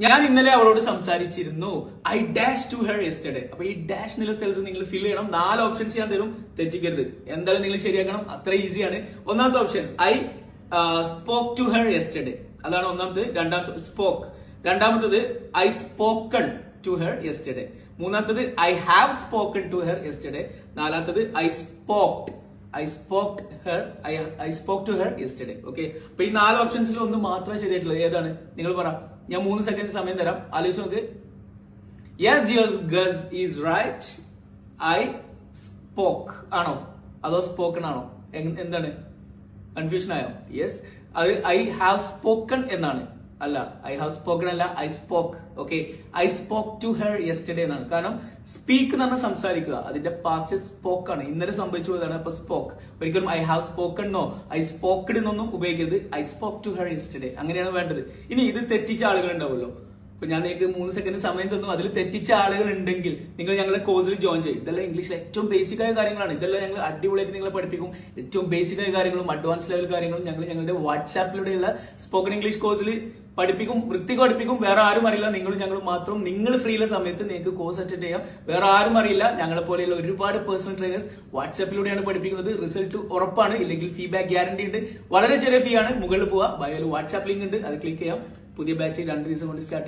ഞാൻ ഇന്നലെ അവളോട് സംസാരിച്ചിരുന്നു. I dash to her yesterday. അപ്പൊ ഈ ഡാഷ് എന്നുള്ള സ്ഥലത്ത് നിങ്ങൾ ഫിൽ ചെയ്യണം. 4 ഓപ്ഷൻസ് ഞാൻ തരും, തെറ്റിക്കരുത്. എന്തായാലും നിങ്ങൾ ശരിയാക്കണം, അത്ര ഈസിയാണ്. ഒന്നാമത്തെ option I spoke to her yesterday, അതാണ് ഒന്നാമത്. രണ്ടാമത്തെ സ്പോക്ക്. രണ്ടാമത്തത് I spoken to her yesterday. മൂന്നാമത്തത് I have spoken to her yesterday. നാലാമത്തത് I spoke to her yesterday. Okay, അപ്പൊ ഈ 4 ഓപ്ഷൻസിൽ ഒന്ന് മാത്രമേ ശരിയായിട്ടുള്ളൂ. ഏതാണ്? നിങ്ങൾ പറ. ഞാൻ 3 സെക്കൻഡ് സമയം തരാം, ആലോചിച്ച് നോക്ക്. Yes your guess is right. I spoke ആണോ അതോ സ്പോക്കൺ ആണോ? എന്താണ്? കൺഫ്യൂഷൻ ആയോ? യെസ്, അത് ഐ ഹാവ് സ്പോക്കൺ എന്നാണ്. അല്ല, ഐ ഹാവ് സ്പോക്കൺ അല്ല, I spoke. Okay, I spoke to her yesterday എന്നാണ്. കാരണം സ്പീക്ക് എന്ന് പറഞ്ഞാൽ സംസാരിക്കുക, അതിന്റെ പാസ്റ്റ് സ്പോക്ക് ആണ്. ഇന്നലെ സംഭവിച്ചു പോയതാണ്. അപ്പൊ സ്പോക്ക്. ഒരിക്കലും ഐ ഹാവ് സ്പോക്കൺ എന്നോ ഐ സ്പോക്കഡ് എന്നൊന്നും ഉപയോഗിക്കരുത്. I spoke to her yesterday, അങ്ങനെയാണ് വേണ്ടത്. ഇനി ഇത് തെറ്റിച്ച ആളുകൾ ഉണ്ടാവുമല്ലോ. ഇപ്പൊ ഞാൻ നിങ്ങൾക്ക് 3 സെക്കൻഡ് സമയം തന്നു. അതിൽ തെറ്റിച്ച ആളുകൾ ഉണ്ടെങ്കിൽ നിങ്ങൾ ഞങ്ങളുടെ കോഴ്സിൽ ജോയിൻ ചെയ്യും. ഇതെല്ലാം ഇംഗ്ലീഷിൽ ഏറ്റവും ബേസിക് ആയ കാര്യങ്ങളാണ്. ഇതെല്ലാം ഞങ്ങൾ അടിപൊളിയായിട്ട് നിങ്ങളെ പഠിപ്പിക്കും. ഏറ്റവും ബേസിക് ആയ കാര്യങ്ങളും അഡ്വാൻസ് ലെവൽ കാര്യങ്ങളും ഞങ്ങൾ ഞങ്ങളുടെ വാട്സാപ്പിലൂടെയുള്ള സ്പോക്കൺ ഇംഗ്ലീഷ് കോഴ്സിൽ പഠിപ്പിക്കും, വൃത്തിക്ക് പഠിപ്പിക്കും. വേറെ ആരും അറിയില്ല, നിങ്ങളും ഞങ്ങളും മാത്രം. നിങ്ങൾ ഫ്രീ ഉള്ള സമയത്ത് നിങ്ങൾക്ക് കോഴ്സ് അറ്റൻഡ് ചെയ്യാം. വേറെ ആരും അറിയില്ല. ഞങ്ങളെ പോലെയുള്ള ഒരുപാട് പേഴ്സണൽ ട്രെയിനേഴ്സ് വാട്സാപ്പിലൂടെയാണ് പഠിപ്പിക്കുന്നത്. റിസൾട്ട് ഉറപ്പാണ്, ഇല്ലെങ്കിൽ ഫീഡ്ബാക്ക് ഗ്യാരണ്ടി ഉണ്ട്. വളരെ ചെറിയ ഫീ ആണ്. മുകളിൽ പോവാ, ബയോയിൽ വാട്സാപ്പ് ലിങ്ക് ഉണ്ട്, അത് ക്ലിക്ക് ചെയ്യാം. പുതിയ ബാച്ച് 2 ദിവസം കൊണ്ട് സ്റ്റാർട്ട്